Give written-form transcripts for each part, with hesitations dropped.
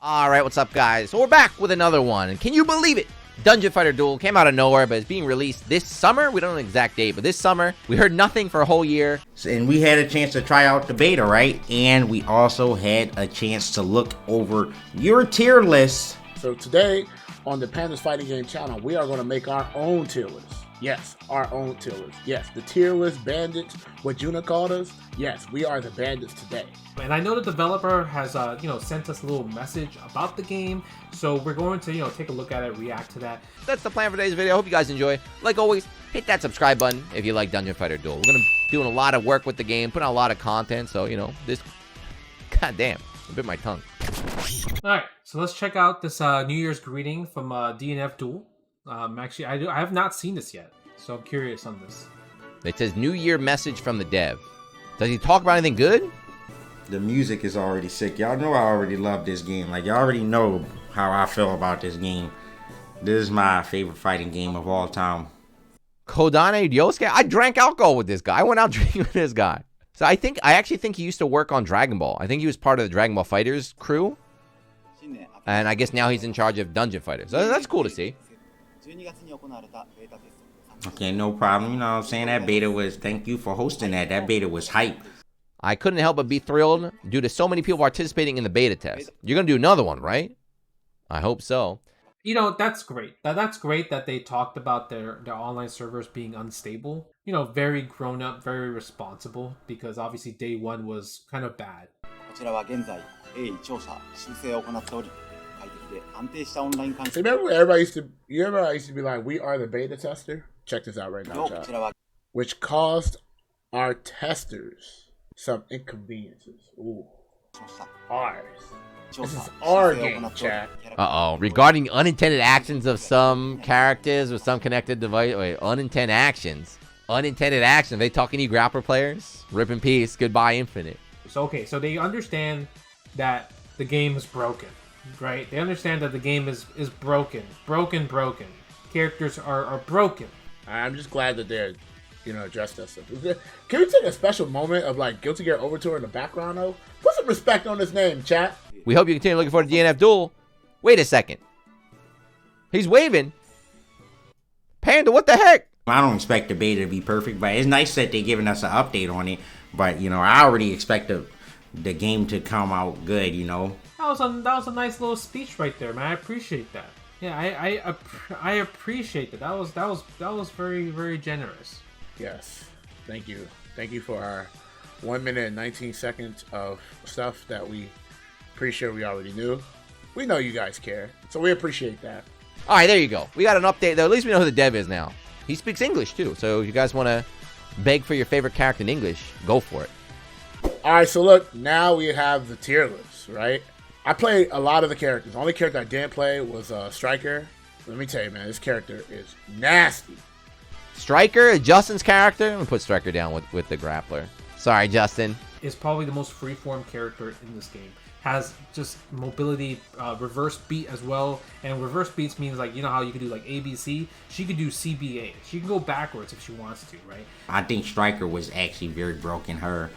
Alright, what's up guys? So we're back with another one, and can you believe it? Dungeon Fighter Duel came out of nowhere, but it's being released this summer. We don't know the exact date, but this summer. We heard nothing for a whole year. And we had a chance to try out the beta, right? And we also had a chance to look over your tier list. So today, on the Panda's Fighting Game channel, we are going to make our own tier list. Yes, our own tier list. Yes, the tier list bandits, what Juna called us. Yes, we are the bandits today. And I know the developer has, sent us a little message about the game, so we're going to, take a look at it, react to that. That's the plan for today's video. I hope you guys enjoy. Like always, hit that subscribe button if you like Dungeon Fighter Duel. We're going to be doing a lot of work with the game, putting out a lot of content, so, this... Goddamn, I bit my tongue. Alright, so let's check out this New Year's greeting from DNF Duel. Actually, I have not seen this yet, so I'm curious on this. It says New Year message from the dev. Does he talk about anything good? The music is already sick. Y'all know I already love this game. Like, y'all already know how I feel about this game. This is my favorite fighting game of all time. Kodane Yosuke? I drank alcohol with this guy. I went out drinking with this guy. So I actually think he used to work on Dragon Ball. I think he was part of the Dragon Ball Fighters crew. And I guess now he's in charge of Dungeon Fighters. So that's cool to see. Okay, no problem. You know what I'm saying? That beta was, thank you for hosting that. That beta was hype. I couldn't help but be thrilled due to so many people participating in the beta test. You're going to do another one, right? I hope so. That's great. That's great that they talked about their online servers being unstable. Very grown up, very responsible, because obviously day one was kind of bad. So remember everybody used to be like, we are the beta tester? Check this out right now, chat. Which caused our testers some inconveniences. Ooh. Ours. This is our game, chat. Uh-oh. Regarding unintended actions of some characters with some connected device. Wait, unintended actions. Unintended actions. They talking to you grappler players? Rip in peace. Goodbye, Infinite. So they understand that the game is broken, right? They understand that the game is broken. Broken. Characters are broken. I'm just glad that they're, addressed us. Can we take a special moment of, Guilty Gear Overture in the background, though? Put some respect on his name, chat. We hope you continue looking forward to DNF Duel. Wait a second. He's waving. Panda, what the heck? I don't expect the beta to be perfect, but it's nice that they're giving us an update on it. But, I already expect the game to come out good, That was a nice little speech right there, man. I appreciate that. Yeah, I appreciate that. That was very, very generous. Yes, thank you for our 1 minute and 19 seconds of stuff that we pretty sure we already knew. We know you guys care, so we appreciate that. All right, there you go. We got an update though. At least we know who the dev is now. He speaks English too, so if you guys want to beg for your favorite character in English, go for it. All right, so look, now we have the tier list, right? I played a lot of the characters. The only character I didn't play was Striker. Let me tell you, man, this character is nasty. Striker, Justin's character. I'm gonna put Striker down with the grappler. Sorry, Justin. Is probably the most freeform character in this game. Has just mobility, reverse beat as well. And reverse beats means how you can do ABC. She could do CBA. She can go backwards if she wants to, right? I think Striker was actually very broken. Her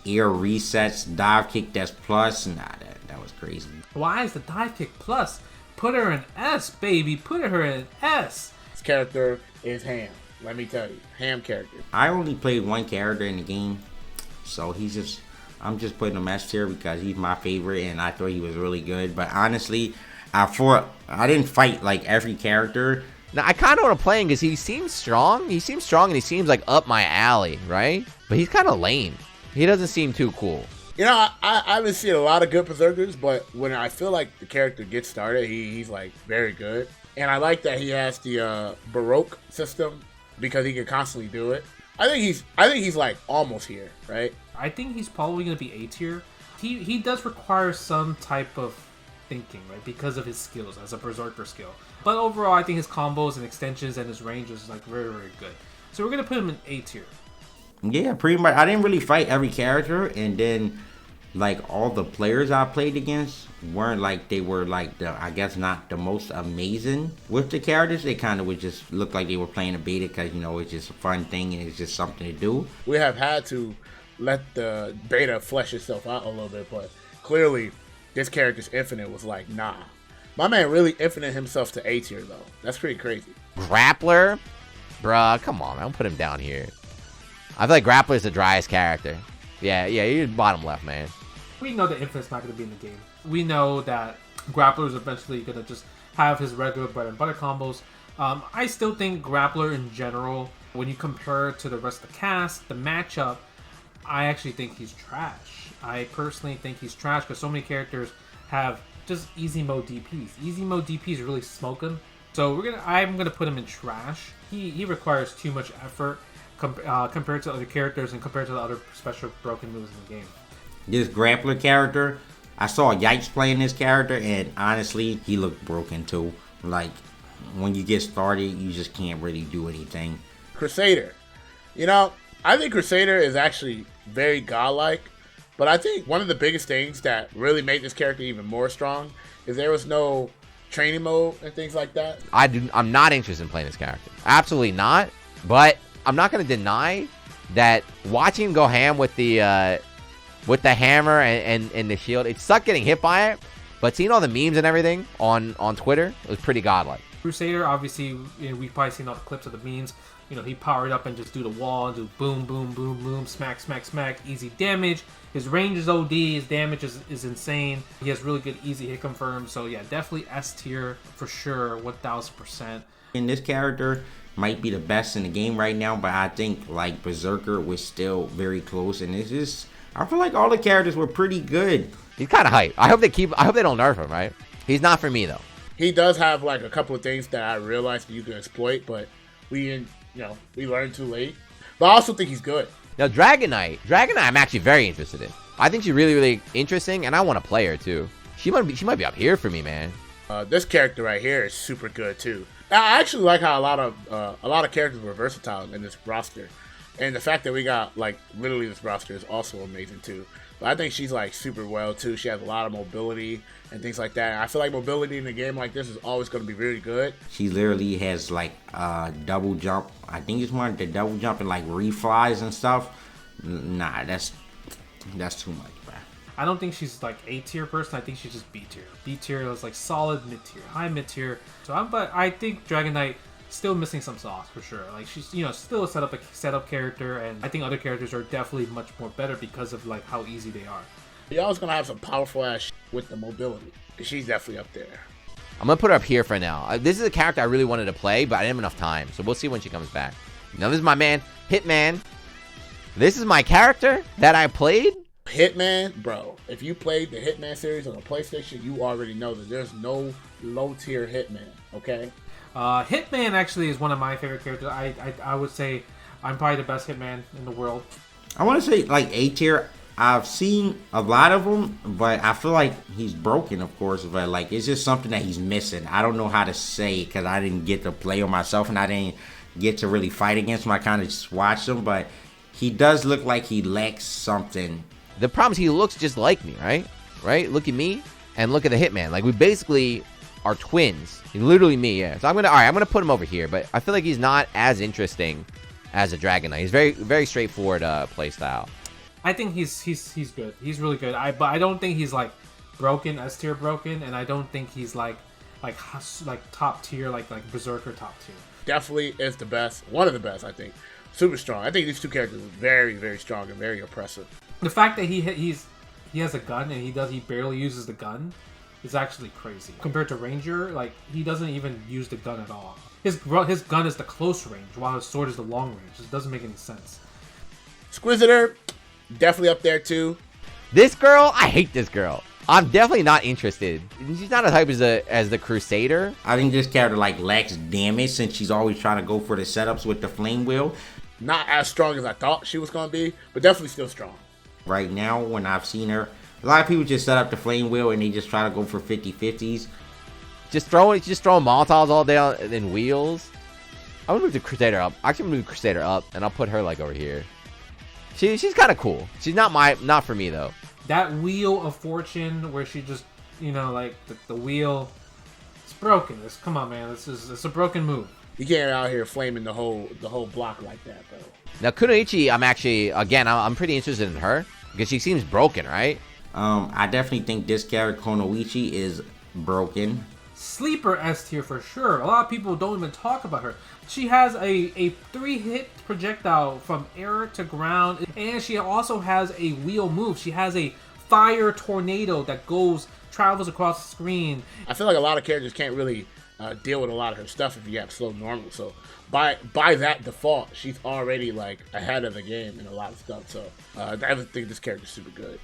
air resets, dive kick that's plus. Nah, that was crazy. Why is the dive kick plus? Put her in S, baby. Put her in S. This character is ham. Let me tell you, ham character. I only played one character in the game, so I'm just putting him S tier because he's my favorite, and I thought he was really good. But honestly, I didn't fight every character. Now I kind of want to play him because he seems strong. He seems strong, and he seems up my alley, right? But he's kind of lame. He doesn't seem too cool. I haven't seen a lot of good Berserkers, but when I feel like the character gets started, he's very good. And I like that he has the Baroque system because he can constantly do it. I think he's almost here, right? I think he's probably going to be A tier. He does require some type of thinking, right? Because of his skills as a Berserker skill. But overall, I think his combos and extensions and his range is very, very good. So we're going to put him in A tier. Yeah, pretty much. I didn't really fight every character, and then all the players I played against weren't they were I guess not the most amazing with the characters. They kind of would just look like they were playing a beta because it's just a fun thing and it's just something to do. We have had to let the beta flesh itself out a little bit, but clearly this character's infinite was like, nah. My man really infinite himself to A tier though. That's pretty crazy. Grappler? Bruh, come on, man. Don't put him down here. I feel like Grappler's the driest character. Yeah, you're bottom left, man. We know that Infinite's not going to be in the game. We know that Grappler is eventually going to just have his regular bread and butter combos. I still think Grappler in general, when you compare it to the rest of the cast, the matchup, I actually think he's trash. I personally think he's trash because so many characters have just easy mode DPs. Easy mode DPs really smoke him. So I'm gonna put him in trash. He requires too much effort compared to other characters and compared to the other special broken moves in the game. This Grappler character, I saw Yikes playing this character, and honestly, he looked broken too. Like, when you get started, you just can't really do anything. Crusader. You know, I think Crusader is actually very godlike, but I think one of the biggest things that really made this character even more strong is there was no training mode and things like that. I'm not interested in playing this character. Absolutely not. But I'm not going to deny that watching him go ham with the hammer and the shield, it sucked getting hit by it. But seeing all the memes and everything on Twitter, it was pretty godlike. Crusader, obviously, we've probably seen all the clips of the memes. He powered up and just do the wall and do boom, boom, boom, boom, smack, smack, smack, easy damage. His range is OD, his damage is insane. He has really good easy hit confirm. So yeah, definitely S tier for sure, 1000%. And this character might be the best in the game right now, but I think like Berserker was still very close, and it's just, I feel like all the characters were pretty good. He's kind of hype. I hope they don't nerf him, right? He's not for me though. He does have like a couple of things that I realized that you can exploit, but we learned too late. But I also think he's good. Now, Dragon Knight, I'm actually very interested in. I think she's really, really interesting, and I want to play her too. She might be up here for me, man. This character right here is super good too. I actually like how a lot of characters were versatile in this roster, and the fact that we got like literally this roster is also amazing too. But I think she's like super well too. She has a lot of mobility and things like that. I feel like mobility in a game like this is always going to be really good. She literally has like double jump. I think it's one of the double jump and like reflies and stuff. Nah, that's too much, bro. I don't think she's like A tier person. I think she's just B tier. B tier is like solid mid tier, high mid tier. But I think Dragon Knight still missing some sauce for sure. Like she's still a setup character, and I think other characters are definitely much more better because of like how easy they are. Y'all's gonna have some powerful ass with the mobility. She's definitely up there. I'm gonna put her up here for now. This is a character I really wanted to play, but I didn't have enough time, so we'll see when she comes back. Now this is my man Hitman. This is my character that I played. Hitman, bro. If you played the Hitman series on the PlayStation, you already know that there's no low tier Hitman. Okay. Hitman actually is one of my favorite characters. I would say I'm probably the best Hitman in the world. I want to say like A tier. I've seen a lot of them, but I feel like he's broken, of course. But like it's just something that he's missing. I don't know how to say because I didn't get to play him myself and I didn't get to really fight against him. I kind of just watched him, but he does look like he lacks something. The problem is he looks just like me, right? Right? Look at me and look at the Hitman. Like we basically are twins. He's literally me, yeah. So I'm gonna put him over here, but I feel like he's not as interesting as a Dragon Knight. He's very, very straightforward play style. I think he's good. He's really good. But I don't think he's like broken, S tier broken, and I don't think he's like top tier, like Berserker top tier. Definitely is the best. One of the best, I think. Super strong. I think these two characters are very, very strong and very oppressive. The fact that he has a gun and he barely uses the gun is actually crazy. Compared to Ranger, like he doesn't even use the gun at all. His gun is the close range, while his sword is the long range. It doesn't make any sense. Squisitor, definitely up there too. This girl, I hate this girl. I'm definitely not interested. She's not as hype as the Crusader. I think this character like lacks damage since she's always trying to go for the setups with the flame wheel. Not as strong as I thought she was going to be, but definitely still strong. Right now, when I've seen her, a lot of people just set up the flame wheel and they just try to go for 50-50s. Just throwing Molotovs all day in wheels. I'm gonna move the Crusader up. Actually, I'm gonna move the Crusader up, and I'll put her like over here. She's kind of cool. She's not for me though. That Wheel of Fortune where she just like the wheel, it's broken. Come on, man. It's a broken move. You can't out here flaming the whole block like that, though. Now Kunoichi, I'm pretty interested in her because she seems broken, right? I definitely think this character Konoichi is broken. Sleeper S tier for sure. A lot of people don't even talk about her. She has a 3-hit projectile from air to ground, and she also has a wheel move. She has a fire tornado that travels across the screen. I feel like a lot of characters can't really deal with a lot of her stuff if you have slow normal. So by that default, she's already like ahead of the game in a lot of stuff. So I think this character's super good.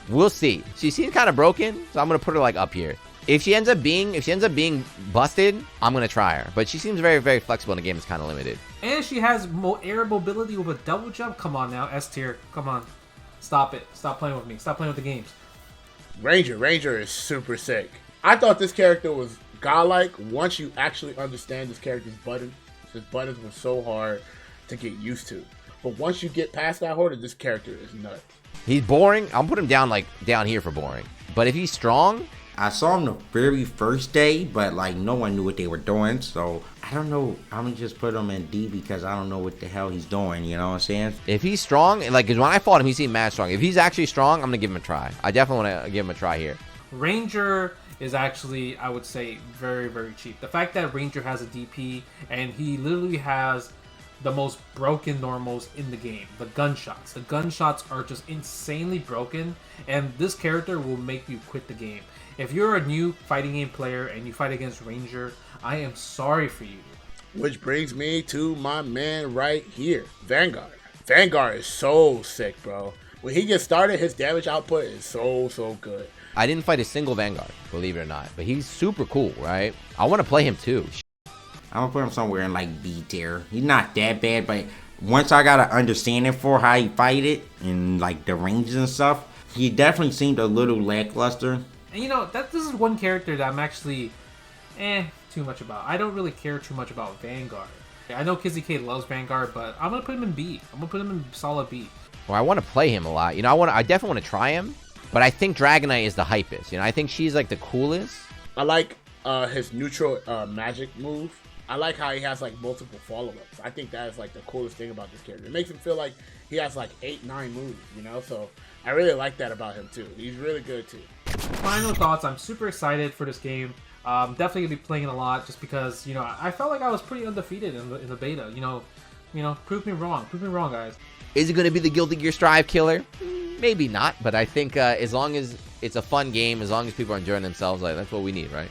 We'll see. She seems kind of broken, so I'm gonna put her like up here. If she ends up being busted, I'm gonna try her. But she seems very, very flexible in the game. It's kind of limited. And she has more air mobility with a double jump. Come on now, S tier. Come on, stop it. Stop playing with me. Stop playing with the games. Ranger is super sick. I thought this character was godlike once you actually understand this character's buttons. His buttons were so hard to get used to. But once you get past that hurdle, this character is nuts. He's boring. I'll put him down like down here for boring. But if he's strong, I saw him the very first day, but like no one knew what they were doing, so I don't know. I'm gonna just put him in D because I don't know what the hell he's doing, you know what I'm saying? if he's strong, like, cause when I fought him, he seemed mad strong. If he's actually strong, I'm gonna give him a try. I definitely want to give him a try here. Ranger is actually, I would say, very, very cheap. The fact that Ranger has a DP and he literally has the most broken normals in the game. The gunshots. The gunshots are just insanely broken, and this character will make you quit the game. If you're a new fighting game player and you fight against Ranger, I am sorry for you. Which brings me to my man right here, Vanguard. Vanguard is so sick, bro. When he gets started, his damage output is so good. I didn't fight a single Vanguard, believe it or not. But he's super cool, right? I want to play him too. I'm gonna put him somewhere in like B tier. He's not that bad, but once I got an understanding for how he fight it and like the ranges and stuff, he definitely seemed a little lackluster. And you know, this is one character that I'm actually too much about. I don't really care too much about Vanguard. I know Kizzie K loves Vanguard, but I'm gonna put him in B. I'm gonna put him in solid B. Well, I want to play him a lot. You know, I definitely want to try him. But I think Dragonite is the hypest. You know, I think she's like the coolest. I like his neutral magic move. I like how he has like multiple follow-ups. I think that is like the coolest thing about this character. It makes him feel like he has like 8-9 moves, you know? So I really like that about him too. He's really good too. Final thoughts. I'm super excited for this game. Definitely gonna be playing it a lot just because, you know, I felt like I was pretty undefeated in the beta. You know, prove me wrong. Prove me wrong, guys. Is it going to be the Guilty Gear Strive killer? Maybe not, but I think as long as it's a fun game, as long as people are enjoying themselves, like that's what we need, right?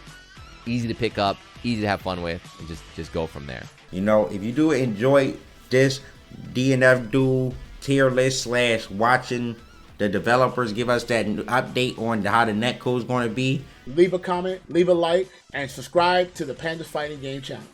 Easy to pick up, easy to have fun with, and just go from there. You know, if you do enjoy this DNF Duel tier list / watching the developers give us that update on how the netcode is going to be, Leave a comment, leave a like, and subscribe to the Panda Fighting Game channel.